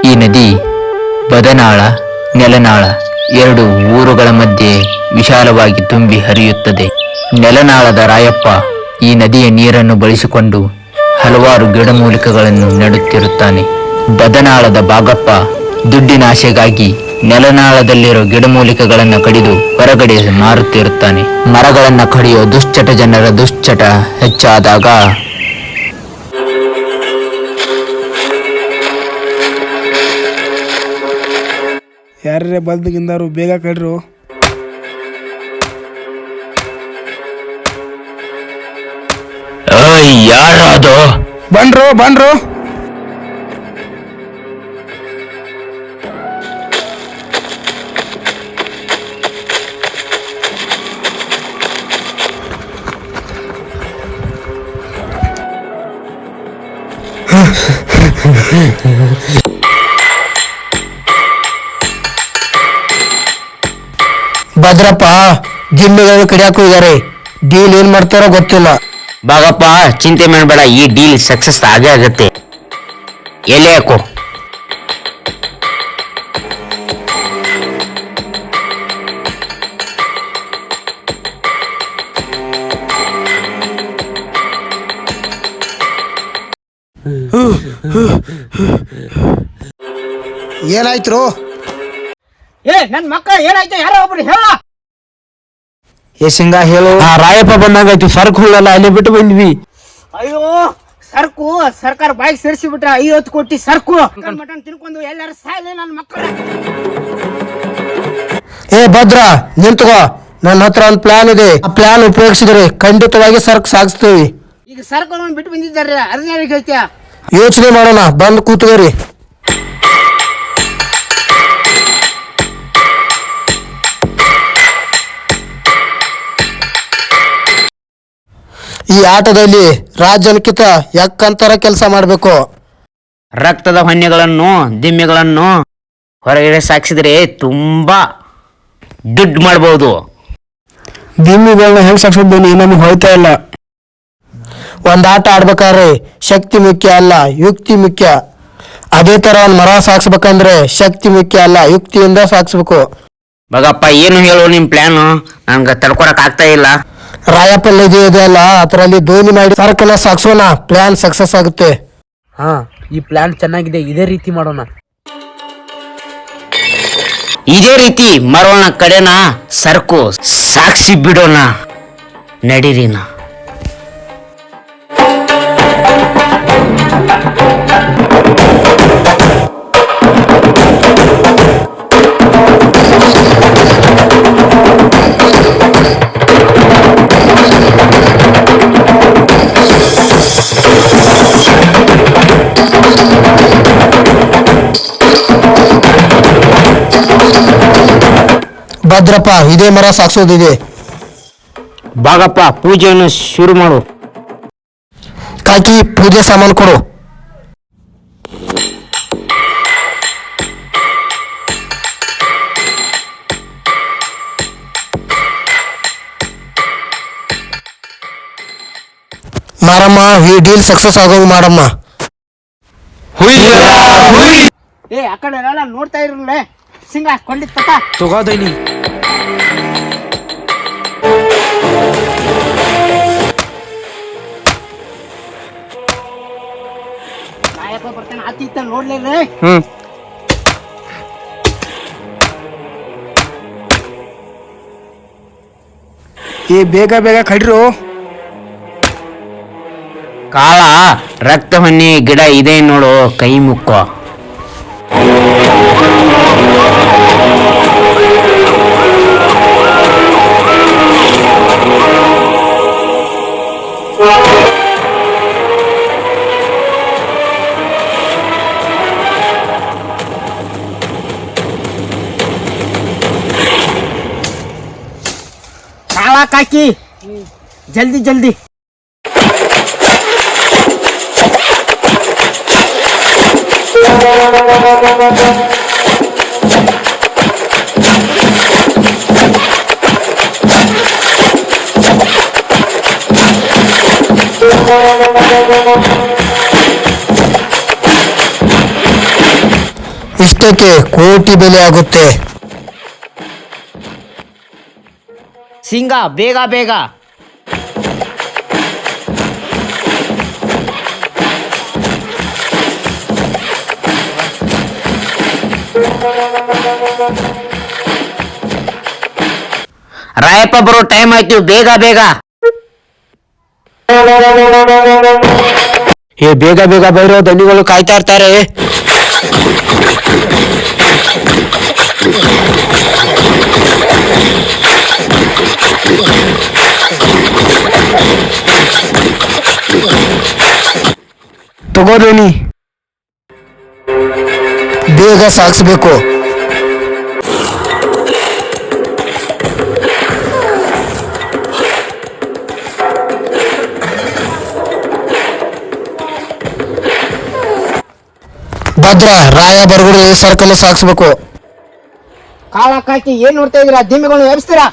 ಈ ನದಿ ಬದನಾಳ ನೆಲನಾಳ ಎರಡು ಊರುಗಳ ಮಧ್ಯೆ ವಿಶಾಲವಾಗಿ ತುಂಬಿ ಹರಿಯುತ್ತದೆ. ನೆಲನಾಳದ ರಾಯಪ್ಪ ಈ ನದಿಯ ನೀರನ್ನು ಬಳಸಿಕೊಂಡು ಹಲವಾರು ಗಿಡಮೂಲಿಕೆಗಳನ್ನು ನೆಡುತ್ತಿರುತ್ತಾನೆ. ಬದನಾಳದ ಬಾಗಪ್ಪ ದುಡ್ಡಿನ ಆಸೆಗಾಗಿ ನೆಲನಾಳದಲ್ಲಿರೋ ಗಿಡಮೂಲಿಕೆಗಳನ್ನು ಕಡಿದು ಹೊರಗಡೆ ಮಾರುತ್ತಿರುತ್ತಾನೆ. ಮರಗಳನ್ನು ಕಡಿಯೋ ದುಶ್ಚಟ ಜನರ ದುಶ್ಚಟ ಹೆಚ್ಚಾದಾಗ ಯಾರೇ ಬಲ್ದಿಗಿಂದಾರು ಬೇಗ ಕಡ್ರು. ಯಾರದು? ಬಂಡ್ರು ಭದ್ರಪ್ಪ ಜಿಮ್ಮಿಗಳು ಕಡಿಯಾಕು ಇದಾರೆ. ಡೀಲ್ ಏನ್ ಮಾಡ್ತಾರೋ ಗೊತ್ತಿಲ್ಲ. ಬಾಗಪ್ಪ ಚಿಂತೆ ಮಾಡಬೇಡ, ಈ ಡೀಲ್ ಸಕ್ಸಸ್ ಆಗೇ ಆಗತ್ತೆ. ಎಲೆ ಹಾಕು. ಏನಾಯ್ತು? ನನ್ ಮಕ್ಕಳ ಏನಾಯ್ತು? ಯಾರೋ ಒಬ್ರು ಹೇಳ. ಸಿಂಗ ಹೇಳು. ರಾಯಪ್ಪ ಬಂದಂಗಾಯ್ತು. ಸರ್ಕ್ ಹುಳ್ಳಲ್ಲ ಅಲ್ಲಿ ಬಿಟ್ಟು ಬಂದ್ವಿ. ಅಯ್ಯೋ ಸರ್ಕು ಸರ್ಕಾರ ಬಾಯಿಗೆ ಸೇರಿಸಿ ಬಿಟ್ರ 50 ಕೋಟಿ ಸರ್ಕು. ಮಟನ್ ತಿನ್ಕೊಂಡು ಎಲ್ಲಾರು ಸಾಯ್ಲಿ ನನ್ನ ಮಕ್ಕಳ. ಭದ್ರ ನಿಂತ್ಕೋ, ನನ್ನ ಹತ್ರ ಒಂದು ಪ್ಲಾನ್ ಇದೆ. ಆ ಪ್ಲಾನ್ ಉಪಯೋಗಿಸಿದ್ರೆ ಖಂಡಿತವಾಗಿ ಸರ್ಕ್ ಸಾಗಿಸ್ತೀವಿ. ಈಗ ಸರ್ಕು ಬಿಟ್ಟು ಬಂದಿದ್ದಾರೆ, ಅದನ್ನ ಯಾರಿಗೆ ಹೇಳ್ತೀಯ? ಯೋಚನೆ ಮಾಡೋಣ, ಬಂದು ಕೂತ್ಕೋರಿ. ಈ ಆಟದಲ್ಲಿ ರಾಜನಕಿತ ಯಾಕಂತರ ಕೆಲಸ ಮಾಡಬೇಕು. ರಕ್ತದ ಹೊನ್ನೆಗಳನ್ನು ದಿಮ್ಮೆಗಳನ್ನು ಹೊರಗಡೆ ಸಾಗಿಸಿದ್ರೆ ತುಂಬಾ ದುಡ್ಡು ಮಾಡಬಹುದು. ದಿಮ್ಮಿಗಳನ್ನ ಹೆಂಗ್ ಸಾಕ್ಸೋದು ನಮಗೆ ಹೋಯ್ತಾ ಇಲ್ಲ. ಒಂದ್ ಆಟ ಆಡ್ಬೇಕಾದ್ರೆ ಶಕ್ತಿ ಮುಖ್ಯ ಅಲ್ಲ, ಯುಕ್ತಿ ಮುಖ್ಯ. ಅದೇ ತರ ಒಂದ್ ಮರ ಸಾಕ್ಸ್ಬೇಕಂದ್ರೆ ಶಕ್ತಿ ಮುಖ್ಯ ಅಲ್ಲ, ಯುಕ್ತಿಯಿಂದ ಸಾಕ್ಸ್ಬೇಕು. ಬಾಗಪ್ಪ ಏನು ಹೇಳು ನಿಮ್ ಪ್ಲಾನ್? ನನ್ಗೆ ತಡ್ಕೊಳಕ್ ಆಗ್ತಾ ಇಲ್ಲ. ರಾಯಪ್ಪಲ್ಲಿ ಇದೆ ಅಲ್ಲ, ಅದರಲ್ಲಿ ಧೋನಿ ಮಾಡಿ ಸರ್ಕಲ್ ಸಾಕ್ಸೋಣ, ಪ್ಲಾನ್ ಸಕ್ಸಸ್ ಆಗುತ್ತೆ. ಈ ಪ್ಲಾನ್ ಚೆನ್ನಾಗಿದೆ, ಇದೇ ರೀತಿ ಮಾಡೋಣ. ಇದೇ ರೀತಿ ಮರೋಣ ಕಡೆನ ಸರ್ಕು ಸಾಕ್ಷಿ ಬಿಡೋಣ. ನಡೀರಿನ. ಭದ್ರಪ್ಪ ಇದೇ ಮರ ಸಾಕ್ಸೋದಿದೆ. ಬಾಗಪ್ಪ ಪೂಜೆಯನ್ನು ಶುರು ಮಾಡು. ಕಾಕಿ ಪೂಜೆ ಸಾಮಾನು ಕೊಡು. ಮಾರಮ್ಮ, ಈ ಡೀಲ್ ಸಕ್ಸಸ್ ಆಗೋಂಗ್ ಮಾಡಮ್ಮ. ಆ ಕಡೆ ಎಲ್ಲ ನೋಡ್ತಾ ಇರಲ್ಲ. ಸಿಂಗ ಕೊಂಡಿತ್ ತಗೋದೈನಿ. ನಾಯಕ ಬರ್ತಾನೆ, ಆತಿತ್ತ ನೋಡ್ಲಿಲ್ಲ. ಬೇಗ ಕಡ್ರು. ಕಾಳ ರಕ್ತ ಹೊನ್ನೆ ಗಿಡ ಇದೆ ನೋಡು, ಕೈ ಮುಕ್ಕೋ. ಕಾಳ ಕಾಕಿ ಜಲ್ದಿ ಜಲ್ದಿ. ಇಷ್ಟಕ್ಕೆ ಕೋಟಿ ಬೆಲೆ ಆಗುತ್ತೆ. ಸಿಂಗ ಬೇಗ ಬೇಗ. ರಾಯಪ್ಪ ಬರೋ ಟೈಮ್ ಆಯ್ತು, ಬೇಗ ಬೇಗ. ಬೇಗ ಬೇಗ ಬರೋ, ದಂಡಿಗಳು ಕಾಯ್ತಾ ಇರ್ತಾರೆ. ತಗೋರೇನಿ, ಬೇಗ ಸಾಗಿಸ್ಬೇಕು. ಭದ್ರ, ರಾಯ ಬರಗುಡಿ ಸರ್ಕಲ್ ಸಾಗಿಸ್ಬೇಕು. ಕಾಳಕ್ಕಾಕಿ ಏನ್ ನೋಡ್ತಾ ಇದೀರಾ? ದಿಮ್ಮಿಗಳನ್ನ ಎಬ್ಸ್ತೀರಾ?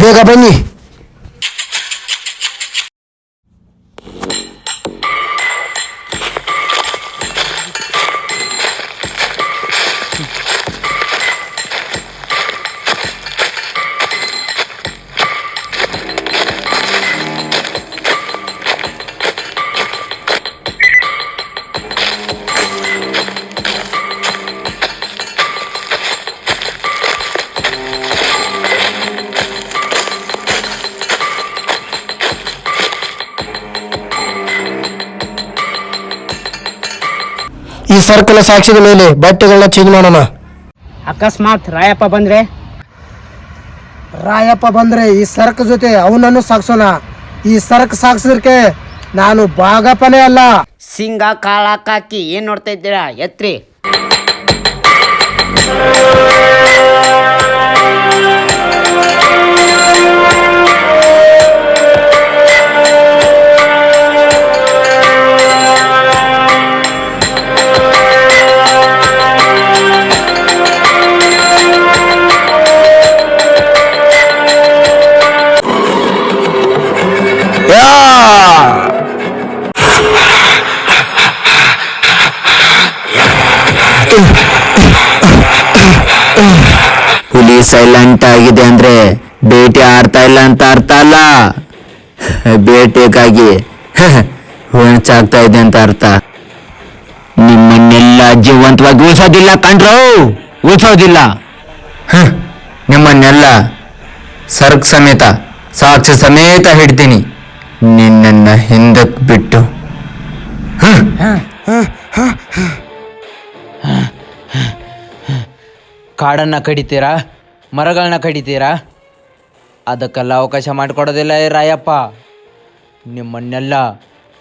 ಬೇಗ ಬನ್ನಿ. ಈ ಸರ್ಕಲ್ ಸಾಕ್ಷಿದ ಮೇಲೆ ಬಟ್ಟೆಗಳನ್ನ ಚೇಂಜ್ ಮಾಡೋಣ. ಅಕಸ್ಮಾತ್ ರಾಯಪ್ಪ ಬಂದ್ರೆ? ರಾಯಪ್ಪ ಬಂದ್ರೆ ಈ ಸರಕು ಜೊತೆ ಅವನನ್ನು ಸಾಗಿಸೋಣ. ಈ ಸರಕು ಸಾಗಿಸೋದಕ್ಕೆ ನಾನು ಭಾಗಪನೇ ಅಲ್ಲ. ಸಿಂಗ ಕಾಳಕ್ಕಾಕಿ ಏನ್ ನೋಡ್ತಾ ಇದ್ದೀರಾ? ಎತ್ರಿ. ಹುಲಿ ಸೈಲೆಂಟ್ ಆಗಿದೆ ಅಂದ್ರೆ ಬೇಟೆ ಆಡ್ತಾ ಇಲ್ಲ ಅಂತ ಅರ್ಥ ಅಲ್ಲ. ಬೇಟೆಗಾಗಿ ಹೊಂಚಾಗ್ತಾ ಇದೆ ಅಂತ ಅರ್ಥ. ನಿಮ್ಮನ್ನೆಲ್ಲ ಜೀವಂತವಾಗಿ ಉಳಿಸೋದಿಲ್ಲ ಕಣ್ರೋ, ಉಳಿಸೋದಿಲ್ಲ. ನಿಮ್ಮನ್ನೆಲ್ಲ ಸರಕು ಸಮೇತ, ಸಾಕ್ಷಿ ಸಮೇತ ಹಿಡ್ತೀನಿ, ನಿನ್ನನ್ನ ಹಿಂದಕ್ಕೆ ಬಿಟ್ಟು. ಕಾಡನ್ನು ಕಡಿತೀರಾ, ಮರಗಳನ್ನ ಕಡಿತೀರಾ, ಅದಕ್ಕೆಲ್ಲ ಅವಕಾಶ ಮಾಡಿಕೊಡೋದಿಲ್ಲ ಈ ರಾಯಪ್ಪ. ನಿಮ್ಮನ್ನೆಲ್ಲ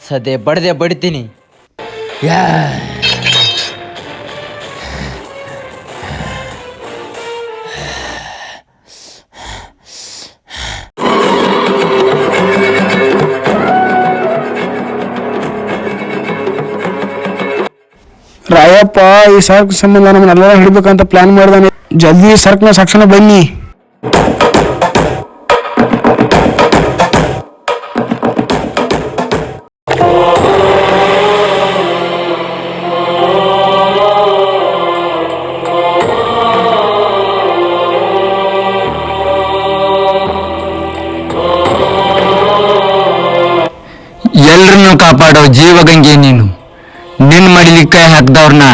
ಸದೆ ಬಡ್ದೆ ಬಡಿತೀನಿ. ರಾಯಪ್ಪ ಈ ಸರಕು ಸಂಬಂಧ ನಮ್ಮನ್ನೆಲ್ಲ ಹಿಡ್ಬೇಕಂತ ಪ್ಲಾನ್ ಮಾಡಿದಾನೆ. ಜಲ್ದಿ ಸರಕನ ಸಾಕ್ಷಣ ಬನ್ನಿ. ಎಲ್ರನ್ನೂ ಕಾಪಾಡೋ ಜೀವಗಂಗೆ ನೀನು. ನಿನ್ ಮಡಿಲಿಕ್ಕೆ ಕೈ ಹಾಕ್ದವ್ರನ್ನ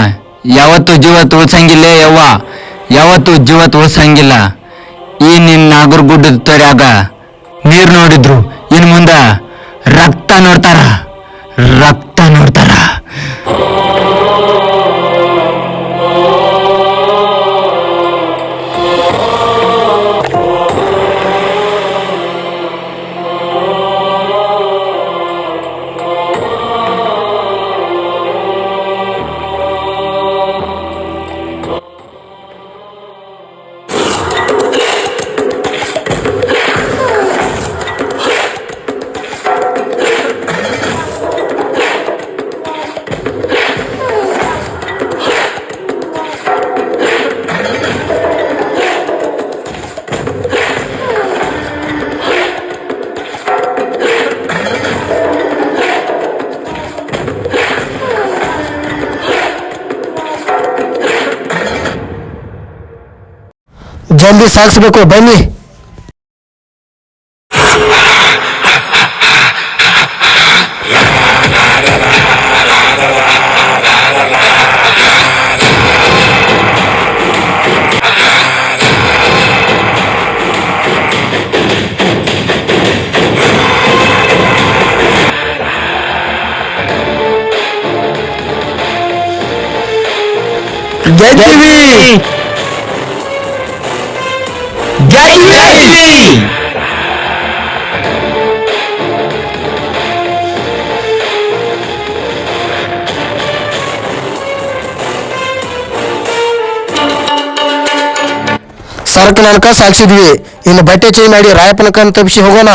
ಯಾವತ್ತೂ ಜೀವ ತೋರ್ಸಂಗಿಲ್ಲ ಯವ್ವ, ಯಾವತ್ತೂ ಜೀವ ತೋರ್ಸಂಗಿಲ್ಲ. ಈ ನಿನ್ನ ನಾಗರಗುಡ್ಡದ ತೊರ್ಯಾಗ ನೀರ್ ನೋಡಿದ್ರು ಇನ್ ಮುಂದ ರಕ್ತ ನೋಡ್ತಾರ, ರಕ್ತ ನೋಡ್ತಾರ. ಜಲ್ದಿ ಸಾಗಿಸ್ಬೇಕು ಬನ್ನಿ. ಗೆದ್ದಿವಿ ಗೆದ್ದಿವಿ. ಸರಕು ನಲ್ಕ ಸಾಗಿಸಿದ್ವಿ, ಇನ್ನು ಬಟ್ಟೆ ಚೇಂಜ್ ಮಾಡಿ ರಾಯಪ್ಪನಕನ್ ತಪ್ಪಿಸಿ ಹೋಗೋಣ.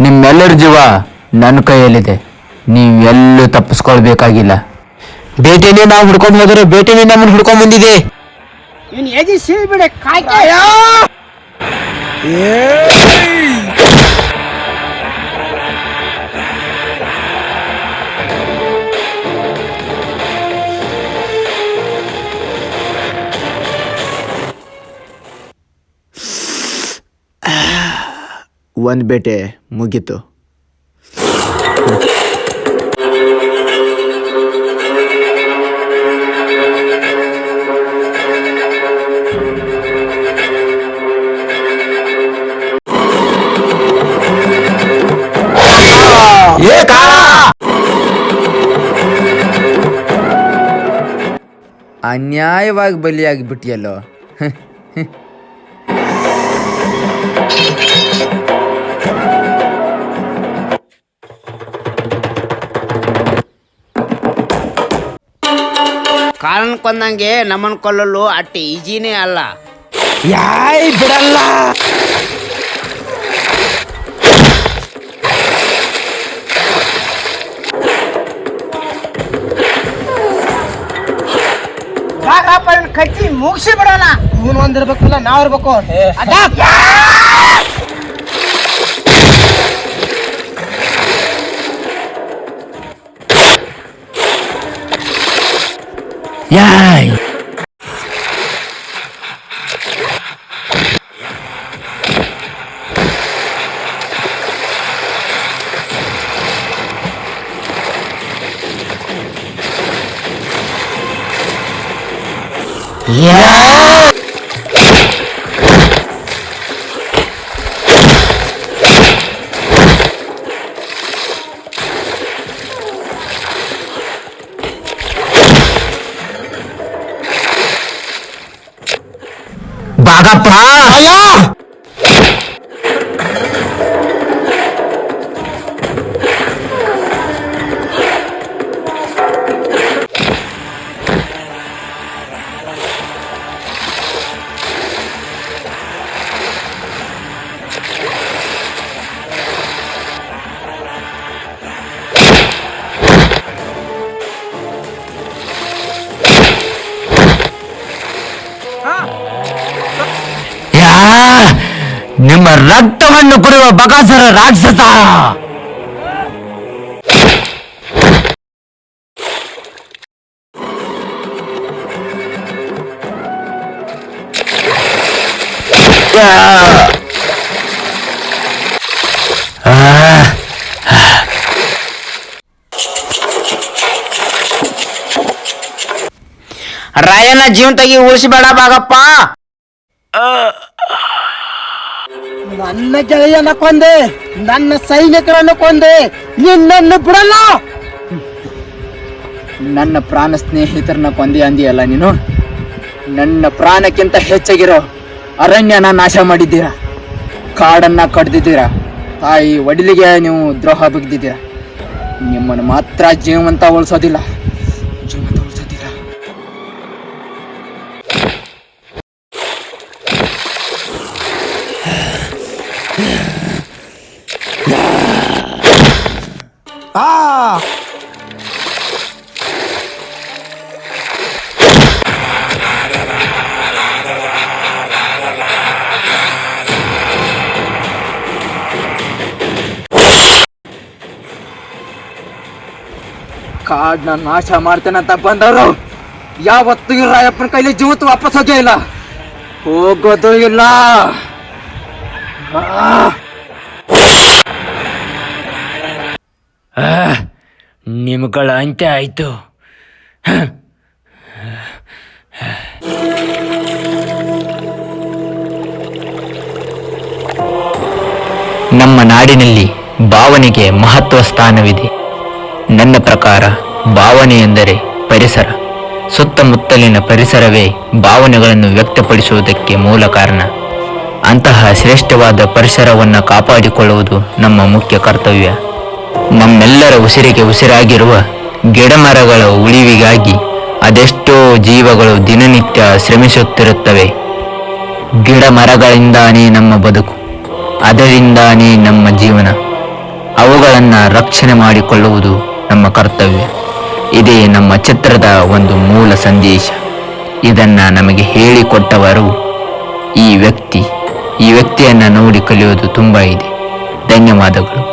ನಿಮ್ಮೆಲ್ಲರ ಜೀವ ನನ್ನ ಕೈಯಲ್ಲಿದೆ. ನೀವೆಲ್ಲೂ ತಪ್ಪಿಸ್ಕೊಳ್ಬೇಕಾಗಿಲ್ಲ. ಬೇಟೆನೇ ನಾವು ಹುಡ್ಕೊಂಡು ಹೋದ್ರೆ ಬೇಟೆನೇ ನಮ್ಮನ್ನು ಹುಡ್ಕೊಂಡ್ ಬಂದಿದೆ. ಇನ್ ಎದಿ ಸೀಳ್ಬಿಡೆ ಕಾಯ್ಕೆ. ಒಂದು ಬೇಟೆ ಮುಗೀತು. ಅನ್ಯಾಯವಾಗಿ ಬಲಿಯಾಗಿ ಬಿಟ್ಟಿಯಲ್ಲೋ. ಕಾರಣ ಕೊಂದಂಗೆ ನಮ್ಮನ್ ಕೊಲ್ಲಲು ಅಟ್ಟಿ ಈಜಿನೇ ಅಲ್ಲ. ಯಾಯ್ ಬಿಡಲ್ಲ. ಕಟ್ಟಿ ಮುಗಿಸಿ ಬಿಡೋಣ. ಇವನು ಒಂದಿರ್ಬೇಕಲ್ಲ ನಾವ್ ಇರ್ಬೇಕು. ಯಾಯ್ ಬಾಗಪ್ಪ. ನಿಮ್ಮ ರಕ್ತವನ್ನು ಕುಡಿಯುವ ಬಕಾಸುರ ರಾಕ್ಷಸ. ರಾಯನ ಜೀವಂತಾಗಿ ಉಳಿಸಿಬೇಡ ಬಾಗಪ್ಪ. ನನ್ನ ಗೆಳೆಯನ ಕೊಂದೆ, ನನ್ನ ಸೈನಿಕರನ್ನು ಕೊಂದೆ, ನಿನ್ನನ್ನು ಬಿಡಲ್ಲ. ನನ್ನ ಪ್ರಾಣ ಸ್ನೇಹಿತರನ್ನ ಕೊಂದಿ ಅಂದಿಯಲ್ಲ ನೀನು. ನನ್ನ ಪ್ರಾಣಕ್ಕಿಂತ ಹೆಚ್ಚಾಗಿರೋ ಅರಣ್ಯನ ನಾಶ ಮಾಡಿದ್ದೀರಾ, ಕಾಡನ್ನ ಕಡ್ದಿದ್ದೀರಾ, ತಾಯಿ ಒಡಿಲಿಗೆ ನೀವು ದ್ರೋಹ ಬಗ್ದಿದ್ದೀರ. ನಿಮ್ಮನ್ನು ಮಾತ್ರ ಜೀವಂತ ಉಳಿಸೋದಿಲ್ಲ. ಕಾಡ್ನ ನಾಶ ಮಾಡ್ತೇನಂತ ಬಂದವರು ಯಾವತ್ತೂ ಈ ರಾಯಪ್ಪನ ಕೈಲಿ ಜೀವಿತ ವಾಪಸ್ ಹೋಗೇ ಇಲ್ಲ, ಹೋಗೋದು ಇಲ್ಲ. ನಿಮ್ಗಳ ಅಂತ್ಯ ಆಯ್ತು. ನಮ್ಮ ನಾಡಿನಲ್ಲಿ ಭಾವನೆಗೆ ಮಹತ್ವ ಸ್ಥಾನವಿದೆ. ನನ್ನ ಪ್ರಕಾರ ಭಾವನೆ ಎಂದರೆ ಪರಿಸರ. ಸುತ್ತಮುತ್ತಲಿನ ಪರಿಸರವೇ ಭಾವನೆಗಳನ್ನು ವ್ಯಕ್ತಪಡಿಸುವುದಕ್ಕೆ ಮೂಲ ಕಾರಣ. ಅಂತಹ ಶ್ರೇಷ್ಠವಾದ ಪರಿಸರವನ್ನು ಕಾಪಾಡಿಕೊಳ್ಳುವುದು ನಮ್ಮ ಮುಖ್ಯ ಕರ್ತವ್ಯ. ನಮ್ಮೆಲ್ಲರ ಉಸಿರಿಗೆ ಉಸಿರಾಗಿರುವ ಗಿಡಮರಗಳ ಉಳಿವಿಗಾಗಿ ಅದೆಷ್ಟೋ ಜೀವಗಳು ದಿನನಿತ್ಯ ಶ್ರಮಿಸುತ್ತಿರುತ್ತವೆ. ಗಿಡ ಮರಗಳಿಂದಾನೇ ನಮ್ಮ ಬದುಕು, ಅದರಿಂದಾನೇ ನಮ್ಮ ಜೀವನ. ಅವುಗಳನ್ನು ರಕ್ಷಣೆ ಮಾಡಿಕೊಳ್ಳುವುದು ನಮ್ಮ ಕರ್ತವ್ಯ. ಇದೇ ನಮ್ಮ ಚಿತ್ರದ ಒಂದು ಮೂಲ ಸಂದೇಶ. ಇದನ್ನು ನಮಗೆ ಹೇಳಿಕೊಟ್ಟವರು ಈ ವ್ಯಕ್ತಿಯನ್ನು ನೋಡಿ ಕಲಿಯೋದು ತುಂಬ ಇದೆ. ಧನ್ಯವಾದಗಳು.